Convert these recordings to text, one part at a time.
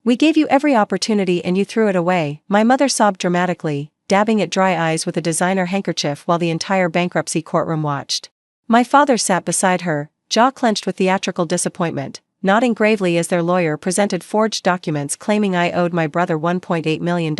We gave you every opportunity and you threw it away, my mother sobbed dramatically, dabbing at dry eyes with a designer handkerchief while the entire bankruptcy courtroom watched. My father sat beside her, jaw clenched with theatrical disappointment, nodding gravely as their lawyer presented forged documents claiming I owed my brother $1.8 million.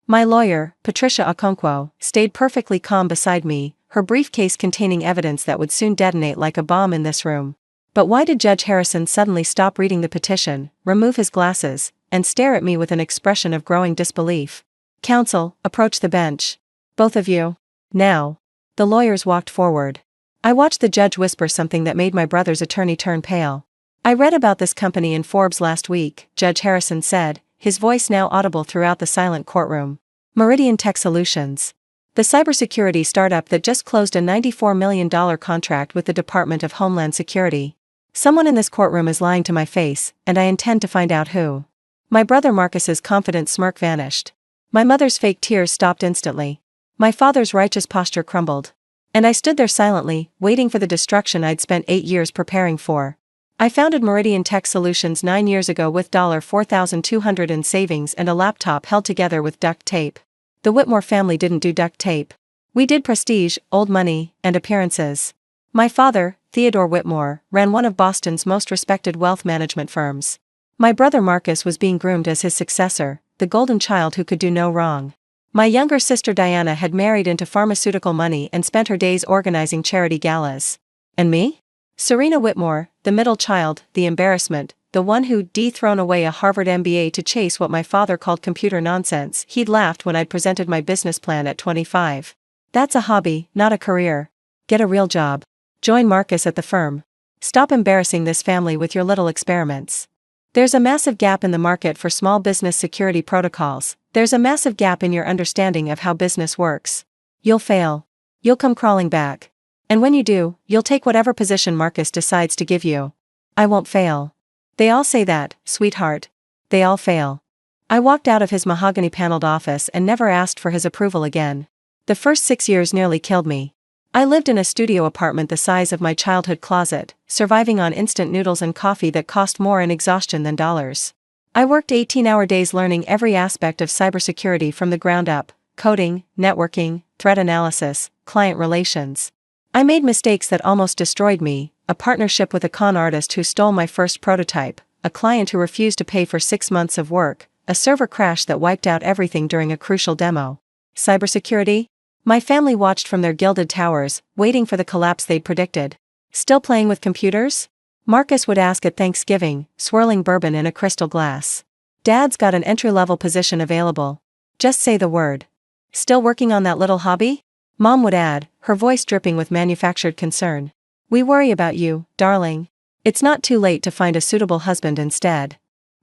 My lawyer, Patricia Okonkwo, stayed perfectly calm beside me, her briefcase containing evidence that would soon detonate like a bomb in this room. But why did Judge Harrison suddenly stop reading the petition, remove his glasses, and stare at me with an expression of growing disbelief? Counsel, approach the bench. Both of you. Now. The lawyers walked forward. I watched the judge whisper something that made my brother's attorney turn pale. I read about this company in Forbes last week, Judge Harrison said, his voice now audible throughout the silent courtroom. Meridian Tech Solutions. The cybersecurity startup that just closed a $94 million contract with the Department of Homeland Security. Someone in this courtroom is lying to my face, and I intend to find out who. My brother Marcus's confident smirk vanished. My mother's fake tears stopped instantly. My father's righteous posture crumbled. And I stood there silently, waiting for the destruction I'd spent 8 years preparing for. I founded Meridian Tech Solutions 9 years ago with $4,200 in savings and a laptop held together with duct tape. The Whitmore family didn't do duct tape. We did prestige, old money, and appearances. My father, Theodore Whitmore, ran one of Boston's most respected wealth management firms. My brother Marcus was being groomed as his successor, the golden child who could do no wrong. My younger sister Diana had married into pharmaceutical money and spent her days organizing charity galas. And me? Serena Whitmore, the middle child, the embarrassment, the one who'd thrown away a Harvard MBA to chase what my father called computer nonsense. He'd laughed when I'd presented my business plan at 25. That's a hobby, not a career. Get a real job. Join Marcus at the firm. Stop embarrassing this family with your little experiments. There's a massive gap in the market for small business security protocols. There's a massive gap in your understanding of how business works. You'll fail. You'll come crawling back. And when you do, you'll take whatever position Marcus decides to give you. I won't fail. They all say that, sweetheart. They all fail. I walked out of his mahogany-paneled office and never asked for his approval again. The first 6 years nearly killed me. I lived in a studio apartment the size of my childhood closet, surviving on instant noodles and coffee that cost more in exhaustion than dollars. I worked 18-hour days learning every aspect of cybersecurity from the ground up: coding, networking, threat analysis, client relations. I made mistakes that almost destroyed me: a partnership with a con artist who stole my first prototype, a client who refused to pay for 6 months of work, a server crash that wiped out everything during a crucial demo. Cybersecurity? My family watched from their gilded towers, waiting for the collapse they'd predicted. Still playing with computers? Marcus would ask at Thanksgiving, swirling bourbon in a crystal glass. Dad's got an entry-level position available. Just say the word. Still working on that little hobby? Mom would add, her voice dripping with manufactured concern. We worry about you, darling. It's not too late to find a suitable husband instead.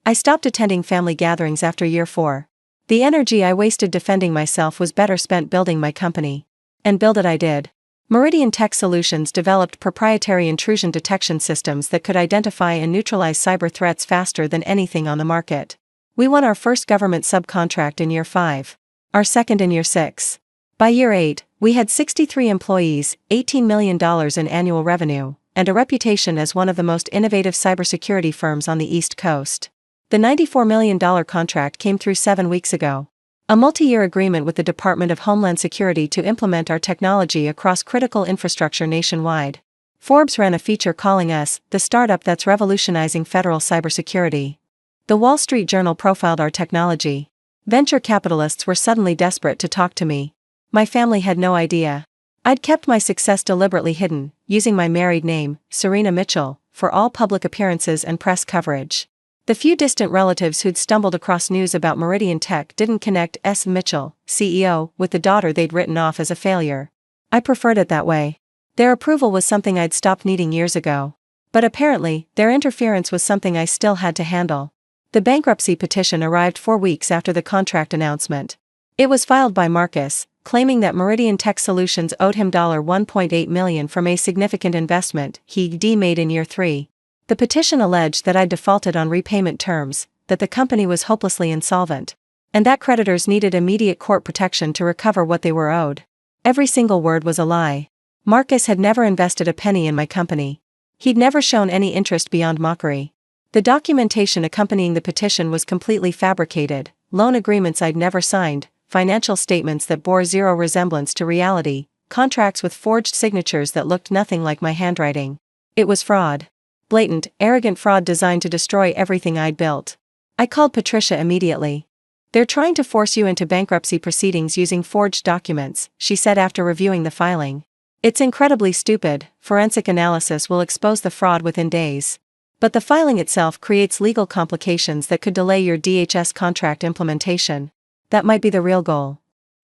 I stopped attending family gatherings after year 4. The energy I wasted defending myself was better spent building my company. And build it I did. Meridian Tech Solutions developed proprietary intrusion detection systems that could identify and neutralize cyber threats faster than anything on the market. We won our first government subcontract in year 5. Our second in year 6. By year 8, we had 63 employees, $18 million in annual revenue, and a reputation as one of the most innovative cybersecurity firms on the East Coast. The $94 million contract came through 7 weeks ago. A multi-year agreement with the Department of Homeland Security to implement our technology across critical infrastructure nationwide. Forbes ran a feature calling us the startup that's revolutionizing federal cybersecurity. The Wall Street Journal profiled our technology. Venture capitalists were suddenly desperate to talk to me. My family had no idea. I'd kept my success deliberately hidden, using my married name, Serena Mitchell, for all public appearances and press coverage. The few distant relatives who'd stumbled across news about Meridian Tech didn't connect S. Mitchell, CEO, with the daughter they'd written off as a failure. I preferred it that way. Their approval was something I'd stopped needing years ago. But apparently, their interference was something I still had to handle. The bankruptcy petition arrived 4 weeks after the contract announcement. It was filed by Marcus, claiming that Meridian Tech Solutions owed him $1.8 million from a significant investment he'd made in year 3. The petition alleged that I'd defaulted on repayment terms, that the company was hopelessly insolvent, and that creditors needed immediate court protection to recover what they were owed. Every single word was a lie. Marcus had never invested a penny in my company. He'd never shown any interest beyond mockery. The documentation accompanying the petition was completely fabricated, loan agreements I'd never signed, financial statements that bore zero resemblance to reality, contracts with forged signatures that looked nothing like my handwriting. It was fraud. Blatant, arrogant fraud designed to destroy everything I'd built. I called Patricia immediately. "They're trying to force you into bankruptcy proceedings using forged documents," she said after reviewing the filing. "It's incredibly stupid. Forensic analysis will expose the fraud within days. But the filing itself creates legal complications that could delay your DHS contract implementation. That might be the real goal."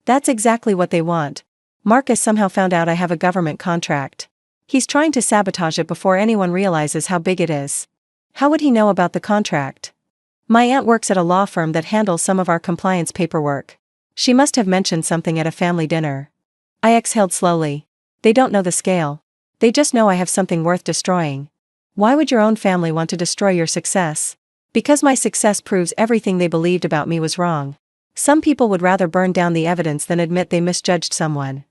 That's exactly what they want. Marcus somehow found out I have a government contract. He's trying to sabotage it before anyone realizes how big it is. How would he know about the contract? My aunt works at a law firm that handles some of our compliance paperwork. She must have mentioned something at a family dinner. I exhaled slowly. They don't know the scale. They just know I have something worth destroying. Why would your own family want to destroy your success? Because my success proves everything they believed about me was wrong. Some people would rather burn down the evidence than admit they misjudged someone.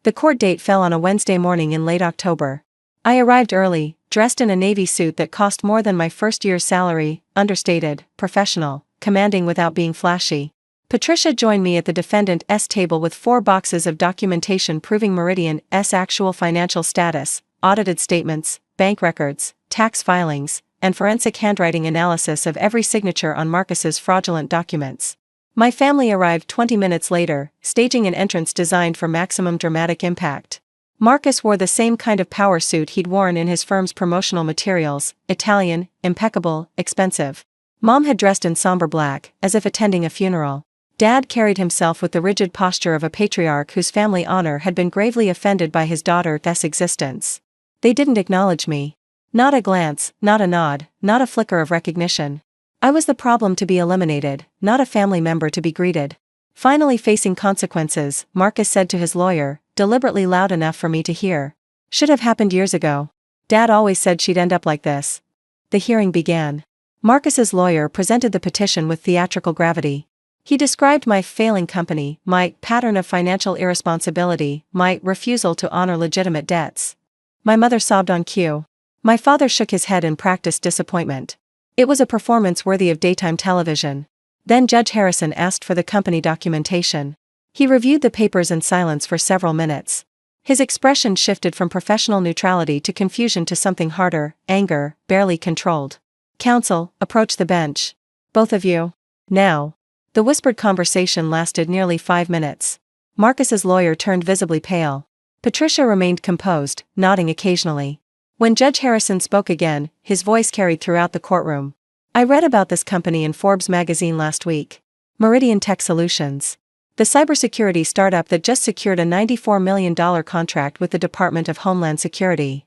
The court date fell on a Wednesday morning in late October. I arrived early, dressed in a navy suit that cost more than my first year's salary, understated, professional, commanding without being flashy. Patricia joined me at the defendant's table with 4 boxes of documentation proving Meridian's actual financial status, audited statements, bank records, tax filings, and forensic handwriting analysis of every signature on Marcus's fraudulent documents. My family arrived 20 minutes later, staging an entrance designed for maximum dramatic impact. Marcus wore the same kind of power suit he'd worn in his firm's promotional materials, Italian, impeccable, expensive. Mom had dressed in somber black, as if attending a funeral. Dad carried himself with the rigid posture of a patriarch whose family honor had been gravely offended by his daughter's existence. They didn't acknowledge me. Not a glance, not a nod, not a flicker of recognition. I was the problem to be eliminated, not a family member to be greeted. Finally facing consequences, Marcus said to his lawyer, deliberately loud enough for me to hear. "Should have happened years ago. Dad always said she'd end up like this." The hearing began. Marcus's lawyer presented the petition with theatrical gravity. He described my failing company, my pattern of financial irresponsibility, my refusal to honor legitimate debts. My mother sobbed on cue. My father shook his head in practiced disappointment. It was a performance worthy of daytime television. Then Judge Harrison asked for the company documentation. He reviewed the papers in silence for several minutes. His expression shifted from professional neutrality to confusion to something harder, anger, barely controlled. "Counsel, approach the bench. Both of you. Now." The whispered conversation lasted nearly 5 minutes. Marcus's lawyer turned visibly pale. Patricia remained composed, nodding occasionally. When Judge Harrison spoke again, his voice carried throughout the courtroom. "I read about this company in Forbes magazine last week. Meridian Tech Solutions. The cybersecurity startup that just secured a $94 million contract with the Department of Homeland Security."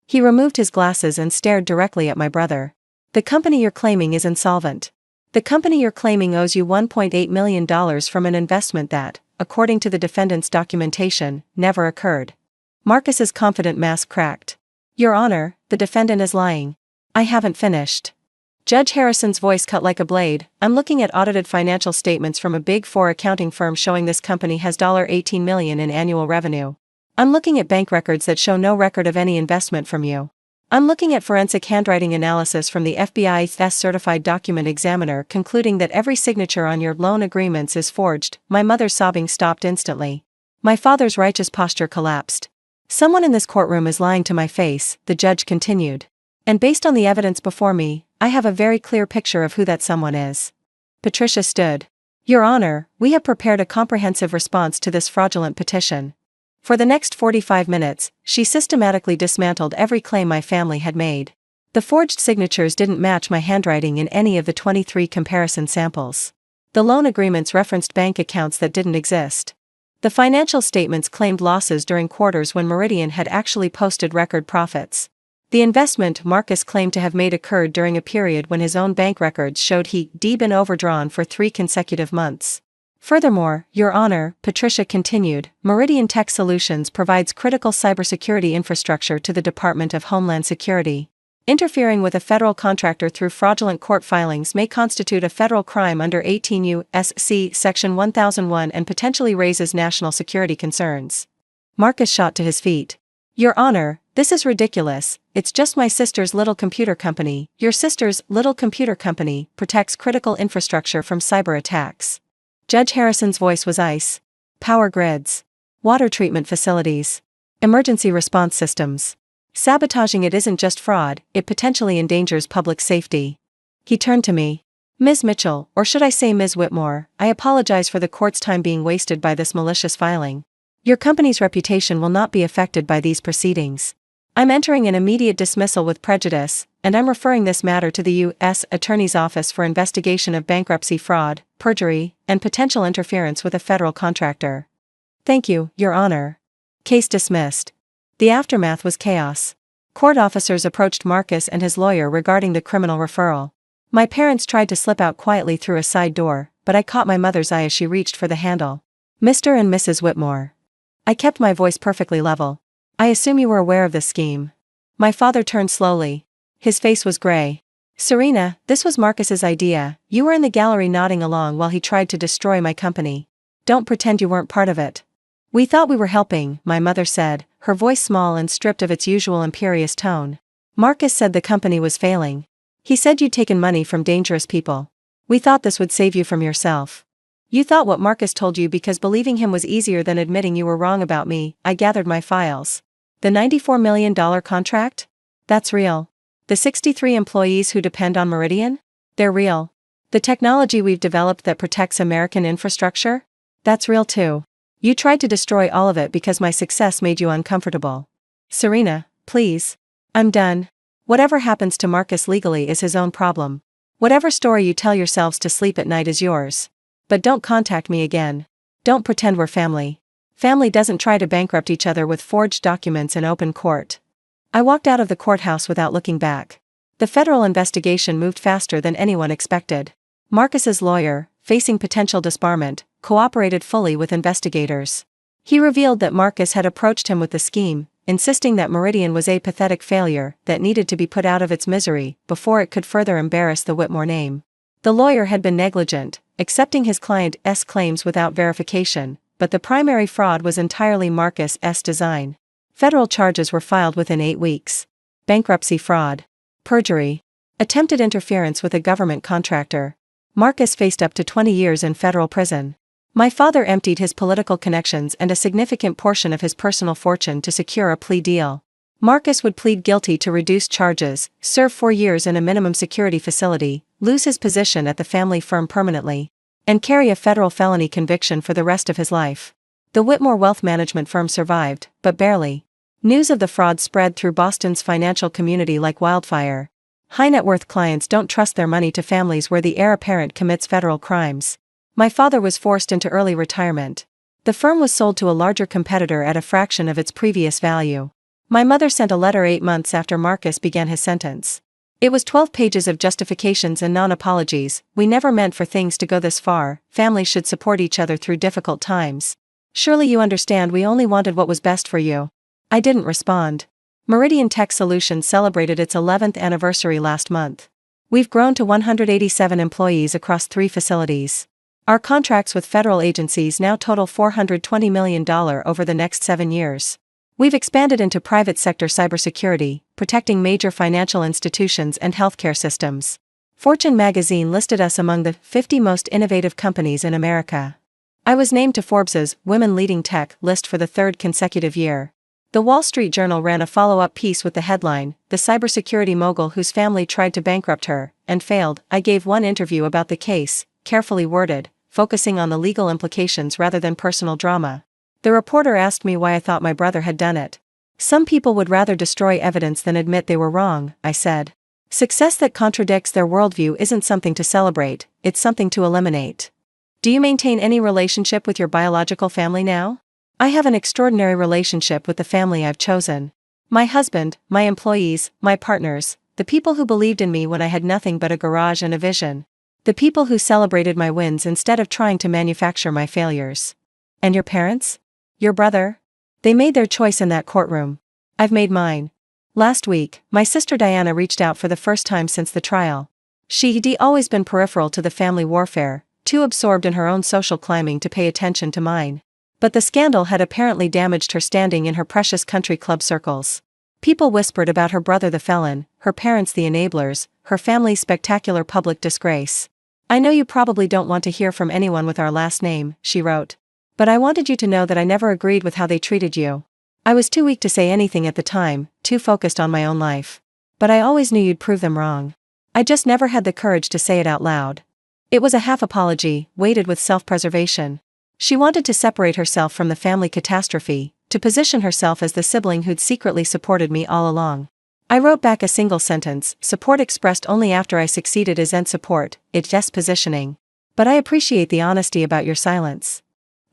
He removed his glasses and stared directly at my brother. "The company you're claiming is insolvent. The company you're claiming owes you $1.8 million from an investment that, according to the defendant's documentation, never occurred." Marcus's confident mask cracked. "Your Honor, the defendant is lying. I haven't finished." Judge Harrison's voice cut like a blade. "I'm looking at audited financial statements from a Big Four accounting firm showing this company has $18 million in annual revenue. I'm looking at bank records that show no record of any investment from you. I'm looking at forensic handwriting analysis from the FBI's certified document examiner concluding that every signature on your loan agreements is forged." My mother's sobbing stopped instantly. My father's righteous posture collapsed. "Someone in this courtroom is lying to my face," the judge continued. "And based on the evidence before me, I have a very clear picture of who that someone is." Patricia stood. "Your Honor, we have prepared a comprehensive response to this fraudulent petition." For the next 45 minutes, she systematically dismantled every claim my family had made. The forged signatures didn't match my handwriting in any of the 23 comparison samples. The loan agreements referenced bank accounts that didn't exist. The financial statements claimed losses during quarters when Meridian had actually posted record profits. The investment Marcus claimed to have made occurred during a period when his own bank records showed he'd been overdrawn for 3 consecutive months. Furthermore, Your Honor, Patricia continued, Meridian Tech Solutions provides critical cybersecurity infrastructure to the Department of Homeland Security. Interfering with a federal contractor through fraudulent court filings may constitute a federal crime under 18 U.S.C. Section 1001 and potentially raises national security concerns. Marcus shot to his feet. Your Honor, This is ridiculous, it's just my sister's little computer company. Your sister's little computer company protects critical infrastructure from cyber attacks. Judge Harrison's voice was ice. Power grids. Water treatment facilities. Emergency response systems. Sabotaging it isn't just fraud, it potentially endangers public safety. He turned to me. Ms. Mitchell, or should I say Ms. Whitmore, I apologize for the court's time being wasted by this malicious filing. Your company's reputation will not be affected by these proceedings. I'm entering an immediate dismissal with prejudice, and I'm referring this matter to the U.S. Attorney's Office for investigation of bankruptcy fraud, perjury, and potential interference with a federal contractor. Thank you, Your Honor. Case dismissed. The aftermath was chaos. Court officers approached Marcus and his lawyer regarding the criminal referral. My parents tried to slip out quietly through a side door, but I caught my mother's eye as she reached for the handle. Mr. and Mrs. Whitmore. I kept my voice perfectly level. I assume you were aware of this scheme. My father turned slowly. His face was gray. Serena, this was Marcus's idea. You were in the gallery nodding along while he tried to destroy my company. Don't pretend you weren't part of it. We thought we were helping, my mother said, her voice small and stripped of its usual imperious tone. Marcus said the company was failing. He said you'd taken money from dangerous people. We thought this would save you from yourself. You thought what Marcus told you because believing him was easier than admitting you were wrong about me. I gathered my files. The $94 million contract? That's real. The 63 employees who depend on Meridian? They're real. The technology we've developed that protects American infrastructure? That's real too. You tried to destroy all of it because my success made you uncomfortable. Serena, please. I'm done. Whatever happens to Marcus legally is his own problem. Whatever story you tell yourselves to sleep at night is yours. But don't contact me again. Don't pretend we're family. Family doesn't try to bankrupt each other with forged documents in open court. I walked out of the courthouse without looking back. The federal investigation moved faster than anyone expected. Marcus's lawyer, facing potential disbarment, cooperated fully with investigators. He revealed that Marcus had approached him with the scheme, insisting that Meridian was a pathetic failure that needed to be put out of its misery before it could further embarrass the Whitmore name. The lawyer had been negligent, accepting his client's claims without verification, but the primary fraud was entirely Marcus's design. Federal charges were filed within 8 weeks. Bankruptcy fraud. Perjury. Attempted interference with a government contractor. Marcus faced up to 20 years in federal prison. My father emptied his political connections and a significant portion of his personal fortune to secure a plea deal. Marcus would plead guilty to reduced charges, serve 4 years in a minimum security facility, lose his position at the family firm permanently, and carry a federal felony conviction for the rest of his life. The Whitmore wealth management firm survived, but barely. News of the fraud spread through Boston's financial community like wildfire. High-net-worth clients don't trust their money to families where the heir apparent commits federal crimes. My father was forced into early retirement. The firm was sold to a larger competitor at a fraction of its previous value. My mother sent a letter 8 months after Marcus began his sentence. It was 12 pages of justifications and non-apologies. We never meant for things to go this far. Families should support each other through difficult times. Surely you understand we only wanted what was best for you. I didn't respond. Meridian Tech Solutions celebrated its 11th anniversary last month. We've grown to 187 employees across 3 facilities. Our contracts with federal agencies now total $420 million over the next 7 years. We've expanded into private sector cybersecurity, protecting major financial institutions and healthcare systems. Fortune magazine listed us among the 50 most innovative companies in America. I was named to Forbes's Women Leading Tech list for the 3rd consecutive year. The Wall Street Journal ran a follow-up piece with the headline, "The Cybersecurity Mogul Whose Family Tried to Bankrupt Her, and Failed." I gave one interview about the case, carefully worded, focusing on the legal implications rather than personal drama. The reporter asked me why I thought my brother had done it. Some people would rather destroy evidence than admit they were wrong, I said. Success that contradicts their worldview isn't something to celebrate, it's something to eliminate. Do you maintain any relationship with your biological family now? I have an extraordinary relationship with the family I've chosen. My husband, my employees, my partners, the people who believed in me when I had nothing but a garage and a vision. The people who celebrated my wins instead of trying to manufacture my failures. And your parents? Your brother? They made their choice in that courtroom. I've made mine. Last week, my sister Diana reached out for the first time since the trial. She'd always been peripheral to the family warfare, too absorbed in her own social climbing to pay attention to mine. But the scandal had apparently damaged her standing in her precious country club circles. People whispered about her brother the felon, her parents the enablers, her family's spectacular public disgrace. I know you probably don't want to hear from anyone with our last name, she wrote. But I wanted you to know that I never agreed with how they treated you. I was too weak to say anything at the time, too focused on my own life. But I always knew you'd prove them wrong. I just never had the courage to say it out loud. It was a half apology, weighted with self-preservation. She wanted to separate herself from the family catastrophe, to position herself as the sibling who'd secretly supported me all along. I wrote back a single sentence, support expressed only after I succeeded isn't support, it's just positioning. But I appreciate the honesty about your silence.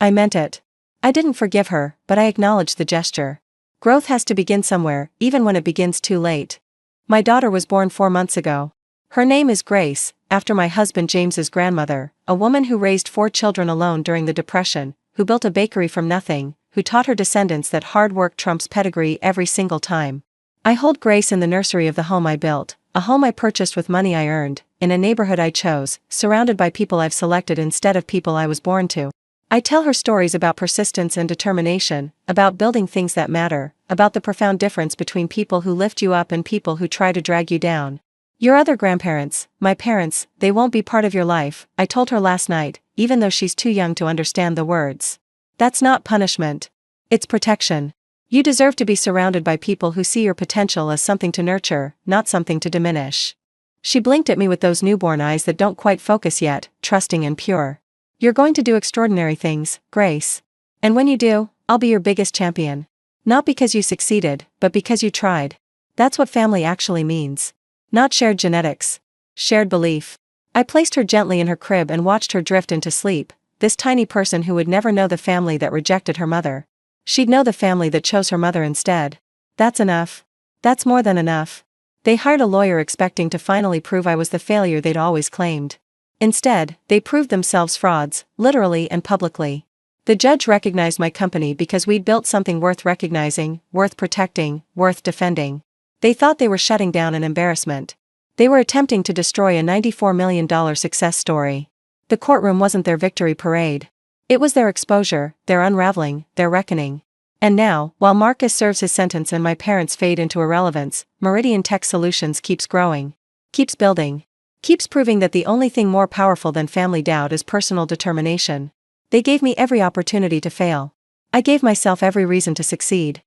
I meant it. I didn't forgive her, but I acknowledged the gesture. Growth has to begin somewhere, even when it begins too late. My daughter was born 4 months ago. Her name is Grace, after my husband James's grandmother, a woman who raised 4 children alone during the Depression, who built a bakery from nothing, who taught her descendants that hard work trumps pedigree every single time. I hold Grace in the nursery of the home I built, a home I purchased with money I earned, in a neighborhood I chose, surrounded by people I've selected instead of people I was born to. I tell her stories about persistence and determination, about building things that matter, about the profound difference between people who lift you up and people who try to drag you down. Your other grandparents, my parents, they won't be part of your life, I told her last night, even though she's too young to understand the words. That's not punishment. It's protection. You deserve to be surrounded by people who see your potential as something to nurture, not something to diminish. She blinked at me with those newborn eyes that don't quite focus yet, trusting and pure. You're going to do extraordinary things, Grace. And when you do, I'll be your biggest champion. Not because you succeeded, but because you tried. That's what family actually means. Not shared genetics. Shared belief. I placed her gently in her crib and watched her drift into sleep, this tiny person who would never know the family that rejected her mother. She'd know the family that chose her mother instead. That's enough. That's more than enough. They hired a lawyer expecting to finally prove I was the failure they'd always claimed. Instead, they proved themselves frauds, literally and publicly. The judge recognized my company because we'd built something worth recognizing, worth protecting, worth defending. They thought they were shutting down an embarrassment. They were attempting to destroy a $94 million success story. The courtroom wasn't their victory parade. It was their exposure, their unraveling, their reckoning. And now, while Marcus serves his sentence and my parents fade into irrelevance, Meridian Tech Solutions keeps growing. Keeps building. Keeps proving that the only thing more powerful than family doubt is personal determination. They gave me every opportunity to fail. I gave myself every reason to succeed.